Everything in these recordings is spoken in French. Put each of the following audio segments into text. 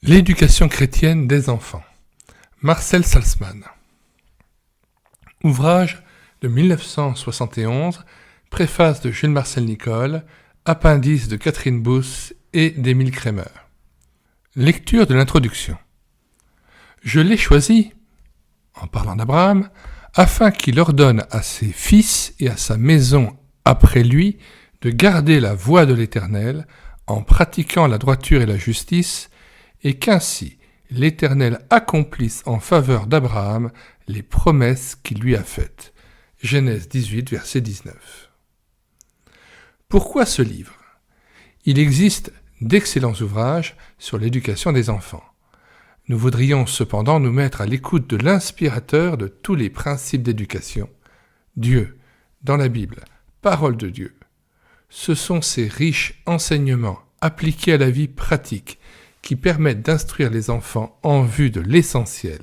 L'éducation chrétienne des enfants. Marcel Salzman. Ouvrage de 1971, préface de Jules-Marcel Nicolle, appendice de Catherine Bousse et d'Émile Kremer. Lecture de l'introduction. Je l'ai choisi, en parlant d'Abraham, afin qu'il ordonne à ses fils et à sa maison après lui de garder la voie de l'Éternel en pratiquant la droiture et la justice, et qu'ainsi l'Éternel accomplisse en faveur d'Abraham les promesses qu'il lui a faites. Genèse 18, verset 19. Pourquoi ce livre ? Il existe d'excellents ouvrages sur l'éducation des enfants. Nous voudrions cependant nous mettre à l'écoute de l'inspirateur de tous les principes d'éducation, Dieu, dans la Bible, parole de Dieu. Ce sont ces riches enseignements appliqués à la vie pratique qui permettent d'instruire les enfants en vue de l'essentiel,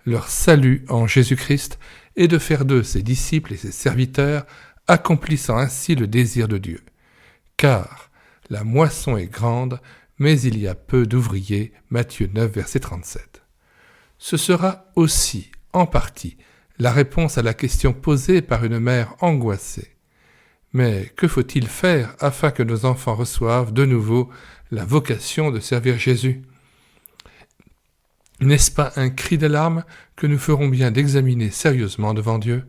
leur salut en Jésus-Christ, et de faire d'eux ses disciples et ses serviteurs, accomplissant ainsi le désir de Dieu. Car la moisson est grande, mais il y a peu d'ouvriers. Matthieu 9, verset 37. Ce sera aussi, en partie, la réponse à la question posée par une mère angoissée. Mais que faut-il faire afin que nos enfants reçoivent de nouveau la vocation de servir Jésus ? N'est-ce pas un cri d'alarme que nous ferons bien d'examiner sérieusement devant Dieu ?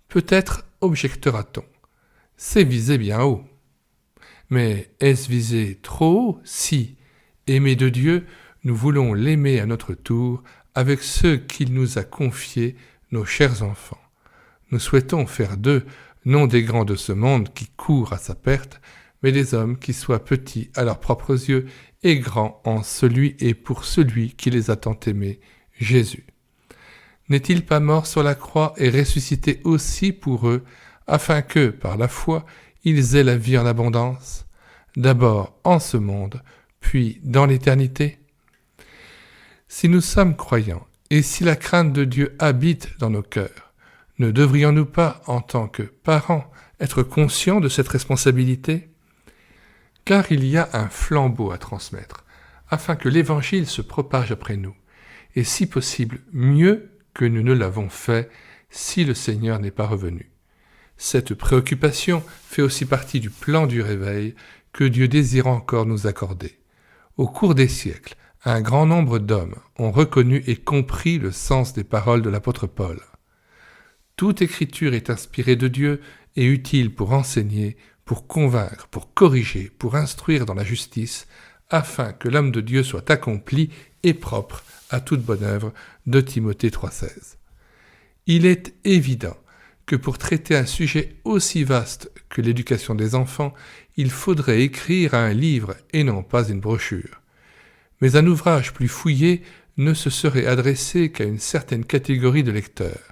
Peut-être objectera-t-on. C'est visé bien haut. Mais est-ce visé trop haut si, aimés de Dieu, nous voulons l'aimer à notre tour avec ceux qu'il nous a confiés, nos chers enfants ? Nous souhaitons faire d'eux non des grands de ce monde qui courent à sa perte, mais des hommes qui soient petits à leurs propres yeux et grands en celui et pour celui qui les a tant aimés, Jésus. N'est-il pas mort sur la croix et ressuscité aussi pour eux, afin que, par la foi, ils aient la vie en abondance, d'abord en ce monde, puis dans l'éternité ? Si nous sommes croyants, et si la crainte de Dieu habite dans nos cœurs, ne devrions-nous pas, en tant que parents, être conscients de cette responsabilité ? Car il y a un flambeau à transmettre, afin que l'Évangile se propage après nous, et si possible mieux que nous ne l'avons fait si le Seigneur n'est pas revenu. Cette préoccupation fait aussi partie du plan du réveil que Dieu désire encore nous accorder. Au cours des siècles, un grand nombre d'hommes ont reconnu et compris le sens des paroles de l'apôtre Paul. Toute écriture est inspirée de Dieu et utile pour enseigner, pour convaincre, pour corriger, pour instruire dans la justice, afin que l'homme de Dieu soit accompli et propre à toute bonne œuvre. 2 Timothée 3,16. Il est évident que pour traiter un sujet aussi vaste que l'éducation des enfants, il faudrait écrire un livre et non pas une brochure. Mais un ouvrage plus fouillé ne se serait adressé qu'à une certaine catégorie de lecteurs.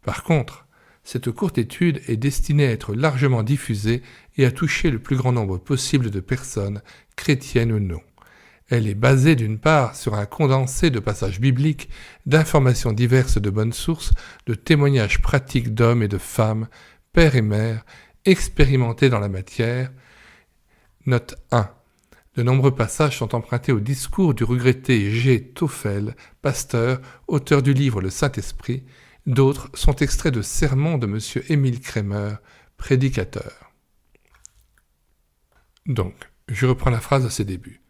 Par contre, cette courte étude est destinée à être largement diffusée et à toucher le plus grand nombre possible de personnes, chrétiennes ou non. Elle est basée d'une part sur un condensé de passages bibliques, d'informations diverses de bonnes sources, de témoignages pratiques d'hommes et de femmes, pères et mères, expérimentés dans la matière. Note 1. De nombreux passages sont empruntés au discours du regretté G. Toffel, pasteur, auteur du livre Le Saint-Esprit. D'autres sont extraits de sermons de M. Émile Kremer, prédicateur. Donc, je reprends la phrase à ses débuts.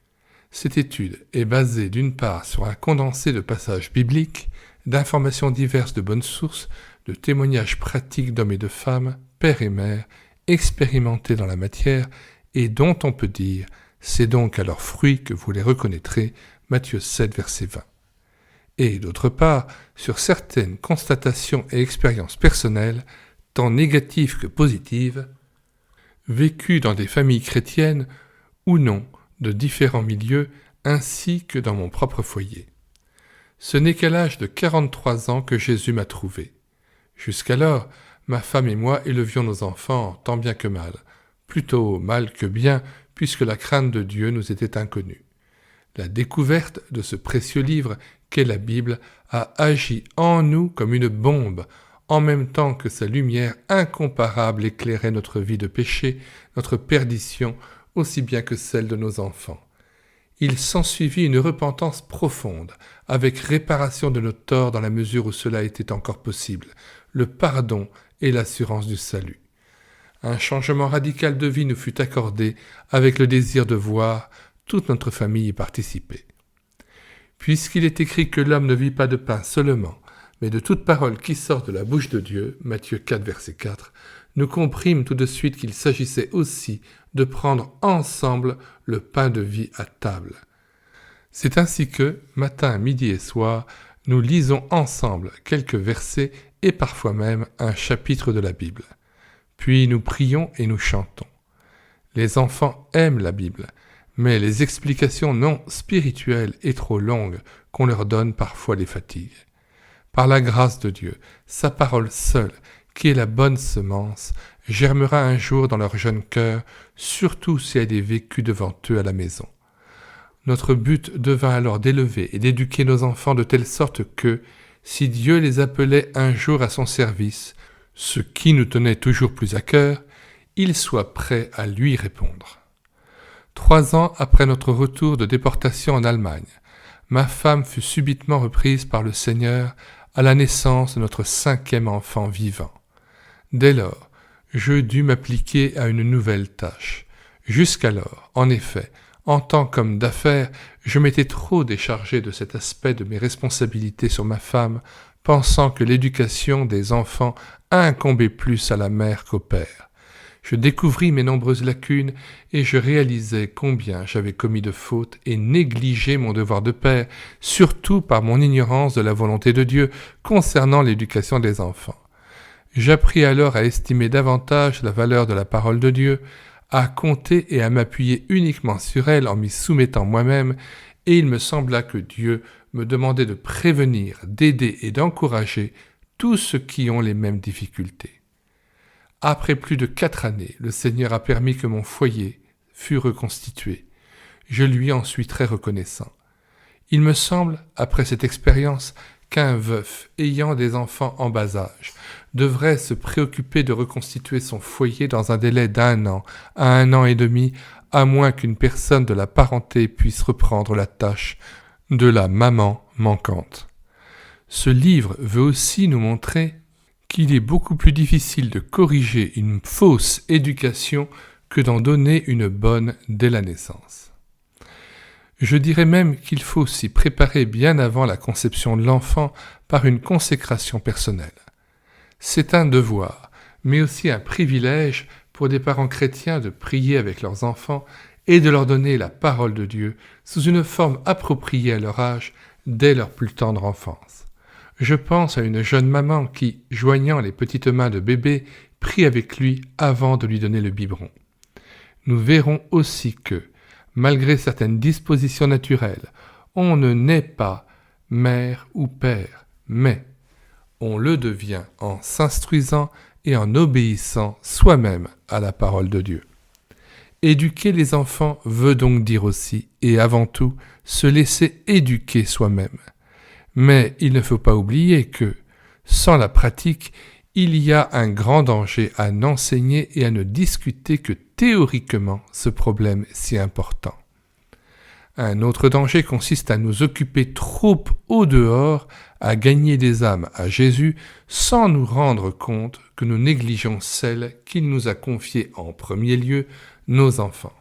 Cette étude est basée d'une part sur un condensé de passages bibliques, d'informations diverses de bonnes sources, de témoignages pratiques d'hommes et de femmes, pères et mères, expérimentés dans la matière, et dont on peut dire « c'est donc à leurs fruits que vous les reconnaîtrez » Matthieu 7, verset 20. Et d'autre part, sur certaines constatations et expériences personnelles, tant négatives que positives, vécues dans des familles chrétiennes ou non, de différents milieux, ainsi que dans mon propre foyer. Ce n'est qu'à l'âge de 43 ans que Jésus m'a trouvé. Jusqu'alors, ma femme et moi élevions nos enfants tant bien que mal, plutôt mal que bien, puisque la crainte de Dieu nous était inconnue. La découverte de ce précieux livre qu'est la Bible a agi en nous comme une bombe, en même temps que sa lumière incomparable éclairait notre vie de péché, notre perdition, aussi bien que celle de nos enfants. Il s'ensuivit une repentance profonde, avec réparation de nos torts dans la mesure où cela était encore possible, le pardon et l'assurance du salut. Un changement radical de vie nous fut accordé avec le désir de voir toute notre famille y participer. Puisqu'il est écrit que l'homme ne vit pas de pain seulement, mais de toute parole qui sort de la bouche de Dieu, Matthieu 4, verset 4, nous comprîmes tout de suite qu'il s'agissait aussi de prendre ensemble le pain de vie à table. C'est ainsi que, matin, midi et soir, nous lisons ensemble quelques versets et parfois même un chapitre de la Bible. Puis nous prions et nous chantons. Les enfants aiment la Bible, mais les explications non spirituelles et trop longues qu'on leur donne parfois les fatiguent. Par la grâce de Dieu, sa parole seule, qui est la bonne semence, germera un jour dans leur jeune cœur, surtout si elle est vécue devant eux à la maison. Notre but devint alors d'élever et d'éduquer nos enfants de telle sorte que, si Dieu les appelait un jour à son service, ce qui nous tenait toujours plus à cœur, ils soient prêts à lui répondre. 3 ans après notre retour de déportation en Allemagne, ma femme fut subitement reprise par le Seigneur à la naissance de notre 5e enfant vivant. Dès lors, je dus m'appliquer à une nouvelle tâche. Jusqu'alors, en effet, en tant qu'homme d'affaires, je m'étais trop déchargé de cet aspect de mes responsabilités sur ma femme, pensant que l'éducation des enfants incombait plus à la mère qu'au père. Je découvris mes nombreuses lacunes et je réalisai combien j'avais commis de fautes et négligé mon devoir de père, surtout par mon ignorance de la volonté de Dieu concernant l'éducation des enfants. J'appris alors à estimer davantage la valeur de la parole de Dieu, à compter et à m'appuyer uniquement sur elle en m'y soumettant moi-même, et il me sembla que Dieu me demandait de prévenir, d'aider et d'encourager tous ceux qui ont les mêmes difficultés. Après plus de 4 années, le Seigneur a permis que mon foyer fût reconstitué. Je lui en suis très reconnaissant. Il me semble, après cette expérience, qu'un veuf ayant des enfants en bas âge devrait se préoccuper de reconstituer son foyer dans un délai d'1 an à 1 an et demi, à moins qu'une personne de la parenté puisse reprendre la tâche de la maman manquante. Ce livre veut aussi nous montrer qu'il est beaucoup plus difficile de corriger une fausse éducation que d'en donner une bonne dès la naissance. Je dirais même qu'il faut s'y préparer bien avant la conception de l'enfant par une consécration personnelle. C'est un devoir, mais aussi un privilège pour des parents chrétiens de prier avec leurs enfants et de leur donner la parole de Dieu sous une forme appropriée à leur âge dès leur plus tendre enfance. Je pense à une jeune maman qui, joignant les petites mains de bébé, prie avec lui avant de lui donner le biberon. Nous verrons aussi que, malgré certaines dispositions naturelles, on ne naît pas mère ou père, mais on le devient en s'instruisant et en obéissant soi-même à la parole de Dieu. Éduquer les enfants veut donc dire aussi, et avant tout, se laisser éduquer soi-même. Mais il ne faut pas oublier que, sans la pratique, il y a un grand danger à n'enseigner et à ne discuter que théoriquement ce problème si important. Un autre danger consiste à nous occuper trop au dehors, à gagner des âmes à Jésus, sans nous rendre compte que nous négligeons celles qu'il nous a confiées en premier lieu, nos enfants.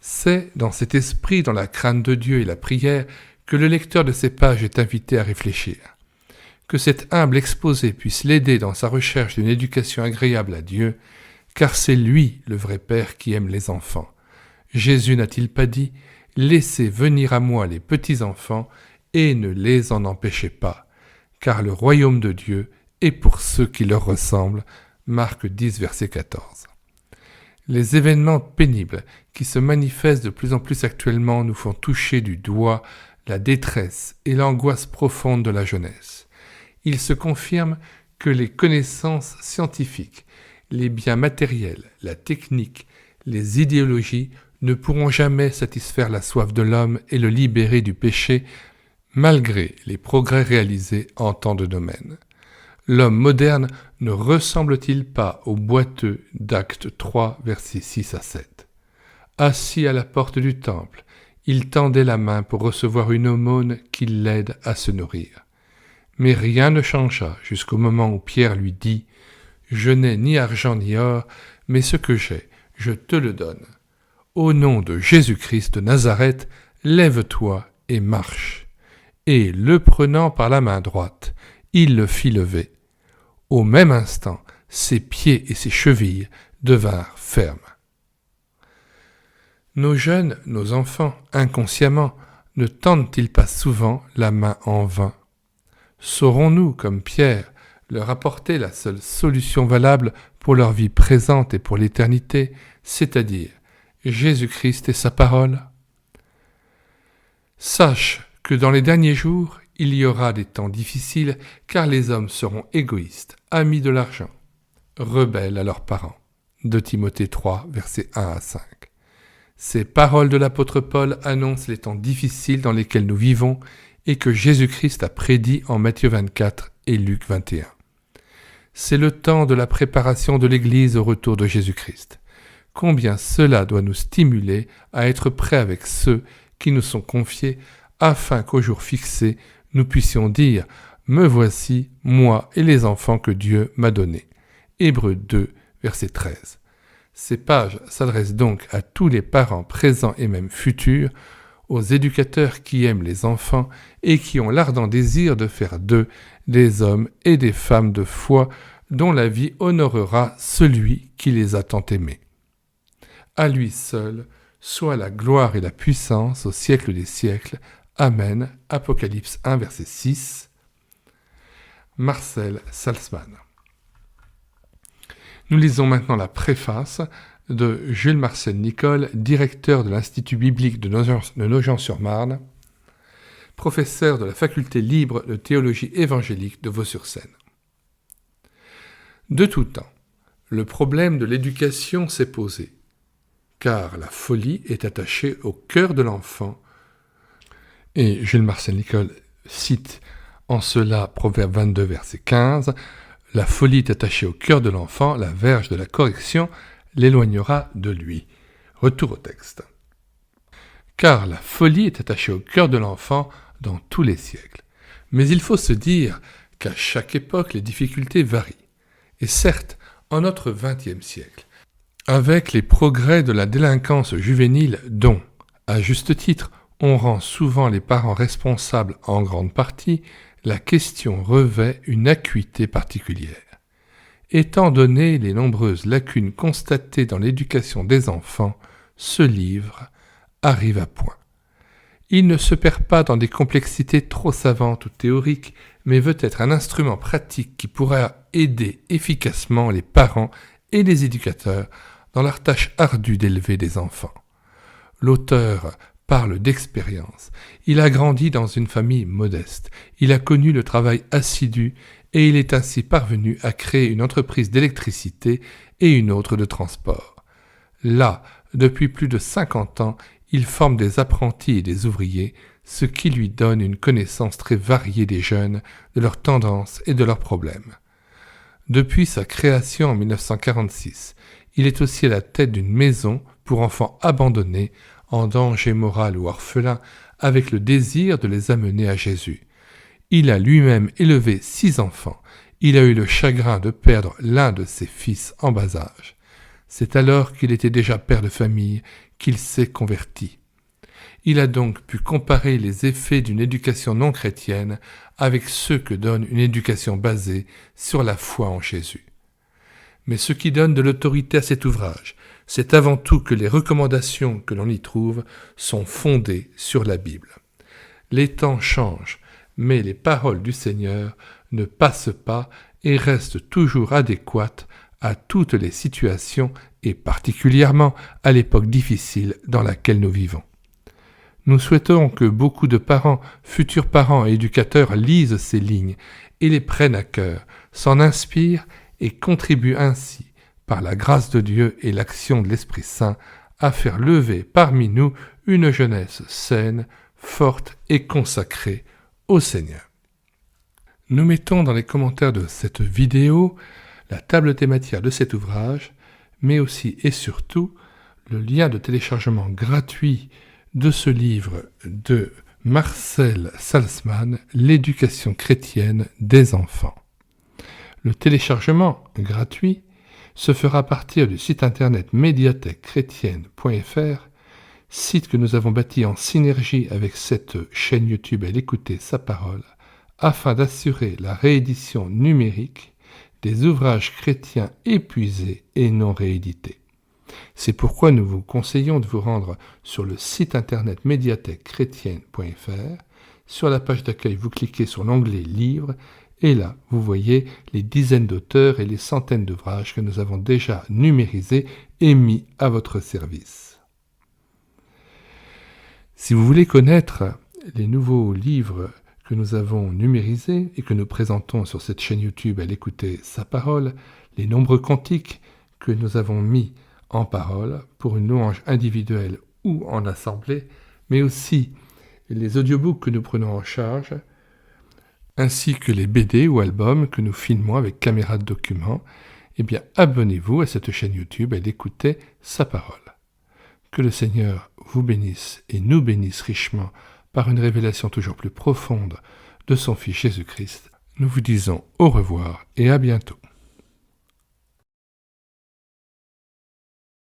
C'est dans cet esprit, dans la crainte de Dieu et la prière, que le lecteur de ces pages est invité à réfléchir. Que cet humble exposé puisse l'aider dans sa recherche d'une éducation agréable à Dieu, car c'est lui le vrai Père qui aime les enfants. Jésus n'a-t-il pas dit « Laissez venir à moi les petits-enfants et ne les en empêchez pas, car le royaume de Dieu est pour ceux qui leur ressemblent. » Marc 10, verset 14. Les événements pénibles qui se manifestent de plus en plus actuellement nous font toucher du doigt la détresse et l'angoisse profonde de la jeunesse. Il se confirme que les connaissances scientifiques, les biens matériels, la technique, les idéologies ne pourront jamais satisfaire la soif de l'homme et le libérer du péché, malgré les progrès réalisés en tant de domaines. L'homme moderne ne ressemble-t-il pas au boiteux d'Actes 3, versets 6 à 7 ? Assis à la porte du temple, Il tendait la main pour recevoir une aumône qui l'aide à se nourrir. Mais rien ne changea jusqu'au moment où Pierre lui dit « Je n'ai ni argent ni or, mais ce que j'ai, je te le donne. Au nom de Jésus-Christ de Nazareth, lève-toi et marche. » Et le prenant par la main droite, il le fit lever. Au même instant, ses pieds et ses chevilles devinrent fermes. Nos jeunes, nos enfants, inconsciemment, ne tendent-ils pas souvent la main en vain? Saurons-nous, comme Pierre, leur apporter la seule solution valable pour leur vie présente et pour l'éternité, c'est-à-dire Jésus-Christ et sa parole? Sache que dans les derniers jours, il y aura des temps difficiles car les hommes seront égoïstes, amis de l'argent, rebelles à leurs parents. 2 Timothée 3, versets 1 à 5. Ces paroles de l'apôtre Paul annoncent les temps difficiles dans lesquels nous vivons et que Jésus-Christ a prédit en Matthieu 24 et Luc 21. C'est le temps de la préparation de l'Église au retour de Jésus-Christ. Combien cela doit nous stimuler à être prêts avec ceux qui nous sont confiés afin qu'au jour fixé, nous puissions dire « Me voici, moi et les enfants que Dieu m'a donnés ». Hébreux 2, verset 13. Ces pages s'adressent donc à tous les parents présents et même futurs, aux éducateurs qui aiment les enfants et qui ont l'ardent désir de faire d'eux des hommes et des femmes de foi dont la vie honorera celui qui les a tant aimés. À lui seul soit la gloire et la puissance au siècle des siècles. Amen. Apocalypse 1, verset 6. Marcel Salzman. Nous lisons maintenant la préface de Jules Marcel Nicole, directeur de l'Institut biblique de Nogent-sur-Marne, professeur de la faculté libre de théologie évangélique de Vaux-sur-Seine. De tout temps, le problème de l'éducation s'est posé, car la folie est attachée au cœur de l'enfant, et Jules Marcel Nicole cite en cela Proverbe 22, verset 15, « La folie est attachée au cœur de l'enfant, la verge de la correction l'éloignera de lui. » Retour au texte. Car la folie est attachée au cœur de l'enfant dans tous les siècles. Mais il faut se dire qu'à chaque époque, les difficultés varient. Et certes, en notre XXe siècle, avec les progrès de la délinquance juvénile dont, à juste titre, on rend souvent les parents responsables en grande partie, la question revêt une acuité particulière. Étant donné les nombreuses lacunes constatées dans l'éducation des enfants, ce livre arrive à point. Il ne se perd pas dans des complexités trop savantes ou théoriques, mais veut être un instrument pratique qui pourra aider efficacement les parents et les éducateurs dans leur tâche ardue d'élever des enfants. L'auteur parle d'expérience. Il a grandi dans une famille modeste. Il a connu le travail assidu et il est ainsi parvenu à créer une entreprise d'électricité et une autre de transport. Là, depuis plus de 50 ans, il forme des apprentis et des ouvriers, ce qui lui donne une connaissance très variée des jeunes, de leurs tendances et de leurs problèmes. Depuis sa création en 1946, il est aussi à la tête d'une maison pour enfants abandonnés, en danger moral ou orphelins, avec le désir de les amener à Jésus. Il a lui-même élevé 6 enfants. Il a eu le chagrin de perdre l'un de ses fils en bas âge. C'est alors qu'il était déjà père de famille qu'il s'est converti. Il a donc pu comparer les effets d'une éducation non chrétienne avec ceux que donne une éducation basée sur la foi en Jésus. Mais ce qui donne de l'autorité à cet ouvrage, c'est avant tout que les recommandations que l'on y trouve sont fondées sur la Bible. Les temps changent, mais les paroles du Seigneur ne passent pas et restent toujours adéquates à toutes les situations et particulièrement à l'époque difficile dans laquelle nous vivons. Nous souhaitons que beaucoup de parents, futurs parents et éducateurs lisent ces lignes et les prennent à cœur, s'en inspirent et contribuent ainsi, par la grâce de Dieu et l'action de l'Esprit Saint, à faire lever parmi nous une jeunesse saine, forte et consacrée au Seigneur. Nous mettons dans les commentaires de cette vidéo la table thématique de cet ouvrage, mais aussi et surtout le lien de téléchargement gratuit de ce livre de Marcel Salzman, L'éducation chrétienne des enfants. Le téléchargement gratuit se fera à partir du site internet médiathèquechrétienne.fr, site que nous avons bâti en synergie avec cette chaîne YouTube Elle écoutait sa parole, afin d'assurer la réédition numérique des ouvrages chrétiens épuisés et non réédités. C'est pourquoi nous vous conseillons de vous rendre sur le site internet médiathèquechrétienne.fr. Sur la page d'accueil, vous cliquez sur l'onglet Livres et là, vous voyez les dizaines d'auteurs et les centaines d'ouvrages que nous avons déjà numérisés et mis à votre service. Si vous voulez connaître les nouveaux livres que nous avons numérisés et que nous présentons sur cette chaîne YouTube Elle écoutait sa parole, les nombreux cantiques que nous avons mis en parole pour une louange individuelle ou en assemblée, mais aussi les audiobooks que nous prenons en charge, ainsi que les BD ou albums que nous filmons avec caméra de document, eh bien abonnez-vous à cette chaîne YouTube Elle écoutait sa parole. Que le Seigneur vous bénisse et nous bénisse richement par une révélation toujours plus profonde de son Fils Jésus-Christ. Nous vous disons au revoir et à bientôt.